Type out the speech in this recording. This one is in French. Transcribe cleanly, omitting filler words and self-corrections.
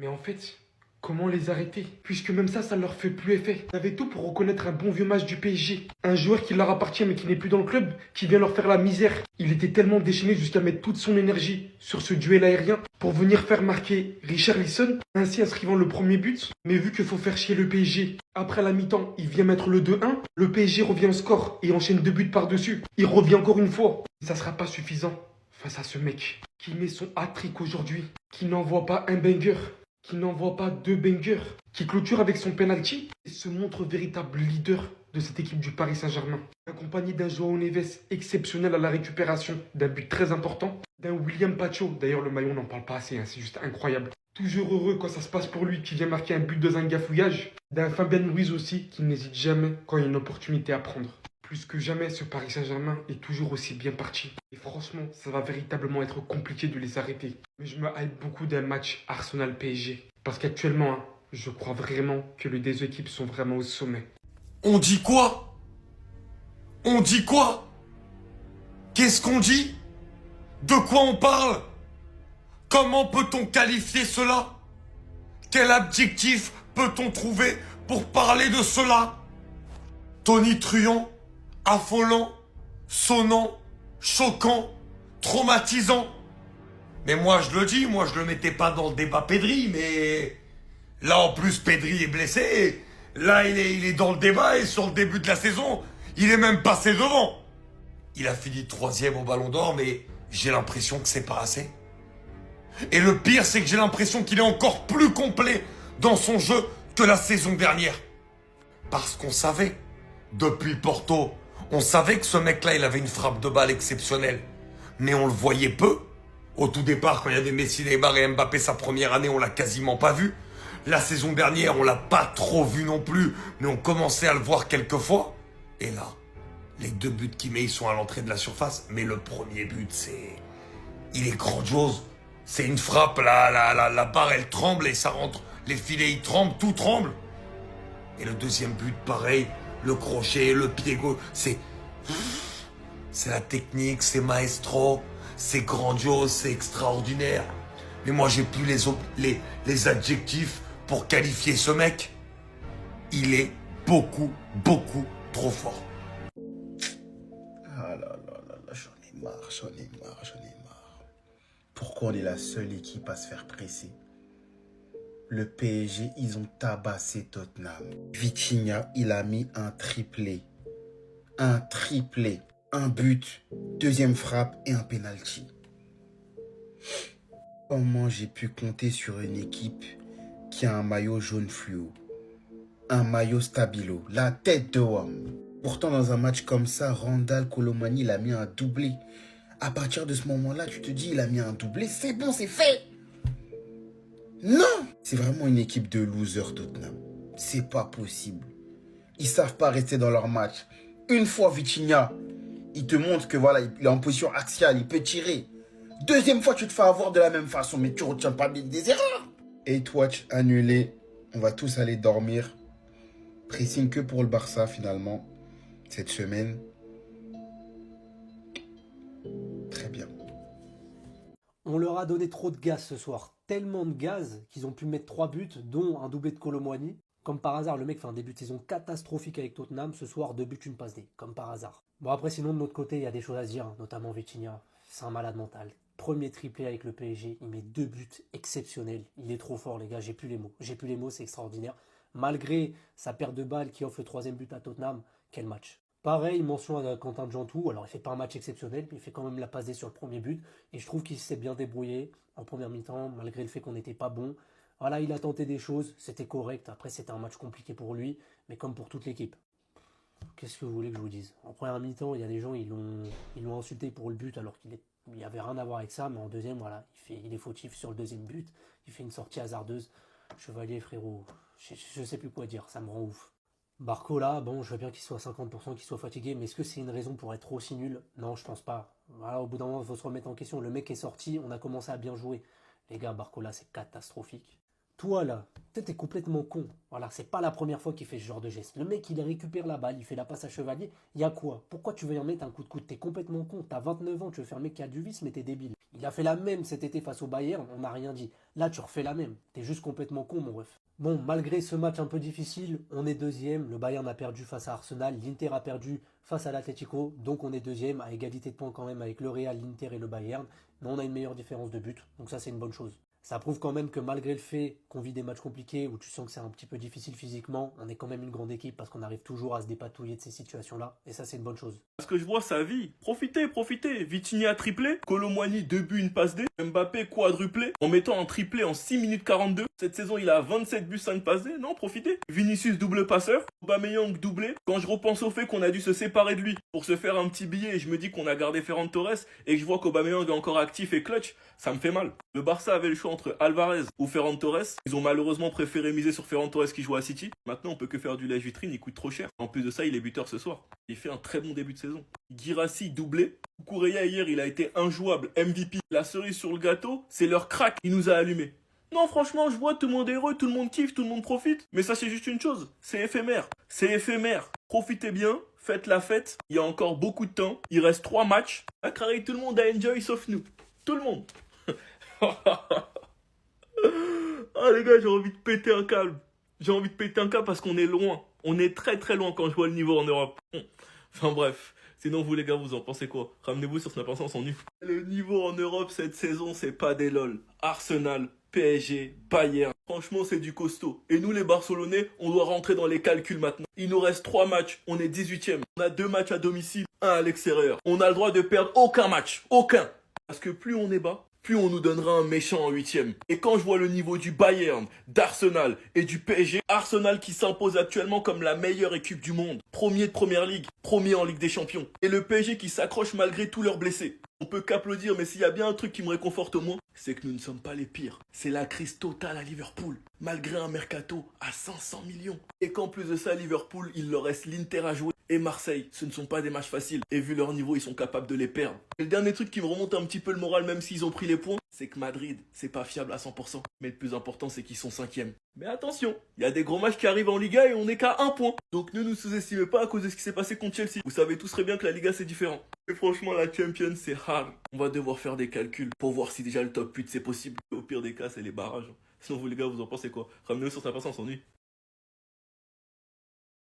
Mais en fait, comment les arrêter? Puisque même ça leur fait plus effet. Ils avaient tout pour reconnaître un bon vieux match du PSG. Un joueur qui leur appartient mais qui n'est plus dans le club, qui vient leur faire la misère. Il était tellement déchaîné jusqu'à mettre toute son énergie sur ce duel aérien pour venir faire marquer Richarlison, ainsi inscrivant le premier but. Mais vu qu'il faut faire chier le PSG, après la mi-temps, il vient mettre le 2-1. Le PSG revient au score et enchaîne 2 buts par-dessus. Il revient encore une fois. Ça sera pas suffisant face à ce mec qui met son hat-trick aujourd'hui, qui n'envoie pas un banger, qui n'envoie pas 2 bangers, qui clôture avec son penalty et se montre véritable leader de cette équipe du Paris Saint-Germain. Accompagné d'un João Neves exceptionnel à la récupération, d'un but très important, d'un William Pacho, d'ailleurs le maillot on n'en parle pas assez, c'est juste incroyable. Toujours heureux quand ça se passe pour lui, qui vient marquer un but dans un gafouillage, d'un Fabien Ruiz aussi, qui n'hésite jamais quand il y a une opportunité à prendre. Plus que jamais, ce Paris Saint-Germain est toujours aussi bien parti. Et franchement, ça va véritablement être compliqué de les arrêter. Mais je me hype beaucoup d'un match Arsenal-PSG. Parce qu'actuellement, je crois vraiment que les deux équipes sont vraiment au sommet. On dit quoi? On dit quoi? Qu'est-ce qu'on dit? De quoi on parle? Comment peut-on qualifier cela? Quel adjectif peut-on trouver pour parler de cela? Tonitruant, affolant, sonnant, choquant, traumatisant. Mais moi je le dis, moi je le mettais pas dans le débat Pedri, mais là en plus Pedri est blessé. Là il est dans le débat et sur le début de la saison, il est même passé devant. Il a fini 3e au Ballon d'Or, mais j'ai l'impression que c'est pas assez. Et le pire, c'est que j'ai l'impression qu'il est encore plus complet dans son jeu que la saison dernière. Parce qu'on savait, depuis Porto, on savait que ce mec-là, il avait une frappe de balle exceptionnelle. Mais on le voyait peu. Au tout départ, quand il y avait Messi, Neymar et Mbappé, sa première année, on l'a quasiment pas vu. La saison dernière, on l'a pas trop vu non plus, mais on commençait à le voir quelques fois. Et là, les 2 buts qu'il met, ils sont à l'entrée de la surface. Mais le premier but, il est grandiose. C'est une frappe, la barre, elle tremble et ça rentre. Les filets, ils tremblent, tout tremble. Et le deuxième but, pareil. Le crochet, le pied gauche, c'est la technique, c'est maestro, c'est grandiose, c'est extraordinaire. Mais moi, j'ai plus les adjectifs pour qualifier ce mec. Il est beaucoup, beaucoup trop fort. Ah là là là là, j'en ai marre, j'en ai marre, j'en ai marre. Pourquoi on est la seule équipe à se faire presser? Le PSG, ils ont tabassé Tottenham. Vitinha, il a mis un triplé. Un triplé. Un but, 2e frappe et un penalty. Comment j'ai pu compter sur une équipe qui a un maillot jaune fluo? Un maillot stabilo. La tête de homme. Pourtant, dans un match comme ça, Randal Colomani, il a mis un doublé. À partir de ce moment-là, tu te dis, il a mis un doublé, c'est bon, c'est fait. Non! C'est vraiment une équipe de losers, Tottenham. C'est pas possible. Ils savent pas rester dans leur match. Une fois, Vitinha, il te montre que voilà, il est en position axiale, il peut tirer. 2e fois, tu te fais avoir de la même façon, mais tu retiens pas des erreurs. 8 watch annulé. On va tous aller dormir. Pressing que pour le Barça, finalement, cette semaine. Très bien. On leur a donné trop de gaz ce soir. Tellement de gaz qu'ils ont pu mettre 3 buts, dont un doublé de Colomboigny. Comme par hasard, le mec fait un début de saison catastrophique avec Tottenham. Ce soir, 2 buts, une passe D. Comme par hasard. Bon, après, sinon, de notre côté, il y a des choses à se dire, notamment Vitinha. C'est un malade mental. Premier triplé avec le PSG. Il met 2 buts exceptionnels. Il est trop fort, les gars. J'ai plus les mots. J'ai plus les mots, c'est extraordinaire. Malgré sa perte de balle qui offre le 3e but à Tottenham, quel match. Pareil, mention à Quentin Djantou. Alors, il fait pas un match exceptionnel, mais il fait quand même la passe D sur le premier but. Et je trouve qu'il s'est bien débrouillé en première mi-temps, malgré le fait qu'on n'était pas bon. Voilà, il a tenté des choses, c'était correct. Après, c'était un match compliqué pour lui, mais comme pour toute l'équipe. Qu'est-ce que vous voulez que je vous dise? En première mi-temps, il y a des gens, ils l'ont insulté pour le but, alors qu'il n'y avait rien à voir avec ça. Mais en deuxième, voilà, il est fautif sur le 2e but. Il fait une sortie hasardeuse. Chevalier, frérot, je sais plus quoi dire, ça me rend ouf. Barcola, bon, je veux bien qu'il soit à 50%, qu'il soit fatigué, mais est-ce que c'est une raison pour être aussi nul? Non, je pense pas. Voilà, au bout d'un moment, il faut se remettre en question. Le mec est sorti, on a commencé à bien jouer. Les gars, Barcola, c'est catastrophique. Toi, là, T'es complètement con. Voilà, c'est pas la première fois qu'il fait ce genre de geste. Le mec, il récupère la balle, il fait la passe à Chevalier. Il y a quoi? Pourquoi tu veux y en mettre un coup de coude? T'es complètement con. T'as 29 ans, tu veux faire le mec qui a du vice, mais t'es débile. Il a fait la même cet été face au Bayern, on n'a rien dit. Là, tu refais la même. T'es juste complètement con, mon ref. Bon, malgré ce match un peu difficile, on est deuxième. Le Bayern a perdu face à Arsenal, l'Inter a perdu face à l'Atlético, donc on est deuxième, à égalité de points quand même avec le Real, l'Inter et le Bayern. Mais on a une meilleure différence de but, donc ça c'est une bonne chose. Ça prouve quand même que malgré le fait qu'on vit des matchs compliqués, où tu sens que c'est un petit peu difficile physiquement, on est quand même une grande équipe parce qu'on arrive toujours à se dépatouiller de ces situations-là, et ça c'est une bonne chose. Parce que je vois sa vie. Profitez, profitez. Vitinha triplé, Kolo Muani 2 buts, une passe D, Mbappé quadruplé, en mettant un triplé en 6 minutes 42. Cette saison, il a 27 buts, 5 passes D. Non, profitez. Vinicius double passeur, Aubameyang doublé. Quand je repense au fait qu'on a dû se séparer de lui pour se faire un petit billet et je me dis qu'on a gardé Ferran Torres et que je vois qu'Aubameyang est encore actif et clutch, ça me fait mal. Le Barça avait le choix entre Alvarez ou Ferran Torres. Ils ont malheureusement préféré miser sur Ferran Torres qui joue à City. Maintenant, on peut que faire du lèche-vitrine, il coûte trop cher. En plus de ça, il est buteur ce soir. Il fait un très bon début de saison. Guirassy doublé. Koureya hier, il a été injouable, MVP. La cerise sur le gâteau, c'est leur crack qui nous a allumés. Non, franchement, je vois tout le monde est heureux, tout le monde kiffe, tout le monde profite. Mais sachez juste une chose, c'est éphémère. C'est éphémère. Profitez bien, faites la fête. Il y a encore beaucoup de temps. Il reste 3 matchs. À Carré, tout le monde a enjoy sauf nous. Tout le monde. Ah les gars, j'ai envie de péter un câble. J'ai envie de péter un câble parce qu'on est loin. On est très très loin quand je vois le niveau en Europe. Enfin bref. Sinon vous les gars, vous en pensez quoi? Ramenez-vous sur Snap Instant, on s'ennuie. Le niveau en Europe cette saison, c'est pas des lol. Arsenal, PSG, Bayern. Franchement, c'est du costaud. Et nous les Barcelonais, on doit rentrer dans les calculs maintenant. Il nous reste 3 matchs. On est 18e. On a 2 matchs à domicile, 1 à l'extérieur. On a le droit de perdre aucun match. Aucun. Parce que plus on est bas, plus on nous donnera un méchant en 8e. Et quand je vois le niveau du Bayern, d'Arsenal et du PSG, Arsenal qui s'impose actuellement comme la meilleure équipe du monde, premier de Première Ligue, premier en Ligue des Champions, et le PSG qui s'accroche malgré tous leurs blessés. On peut qu'applaudir, mais s'il y a bien un truc qui me réconforte au moins, c'est que nous ne sommes pas les pires. C'est la crise totale à Liverpool, malgré un mercato à 500 millions. Et qu'en plus de ça, Liverpool, il leur reste l'Inter à jouer. Et Marseille, ce ne sont pas des matchs faciles. Et vu leur niveau, ils sont capables de les perdre. Et le dernier truc qui me remonte un petit peu le moral, même s'ils ont pris les points, c'est que Madrid, c'est pas fiable à 100%. Mais le plus important, c'est qu'ils sont 5e. Mais attention, il y a des gros matchs qui arrivent en Liga et on n'est qu'à 1 point. Donc ne nous sous-estimez pas à cause de ce qui s'est passé contre Chelsea. Vous savez tous très bien que la Liga, c'est différent. Et franchement, la Champions, c'est hard. On va devoir faire des calculs pour voir si déjà le top 8, c'est possible. Au pire des cas, c'est les barrages. Sinon, vous les gars, vous en pensez quoi? Ramenez-le sur sa patience, on s'ennuie.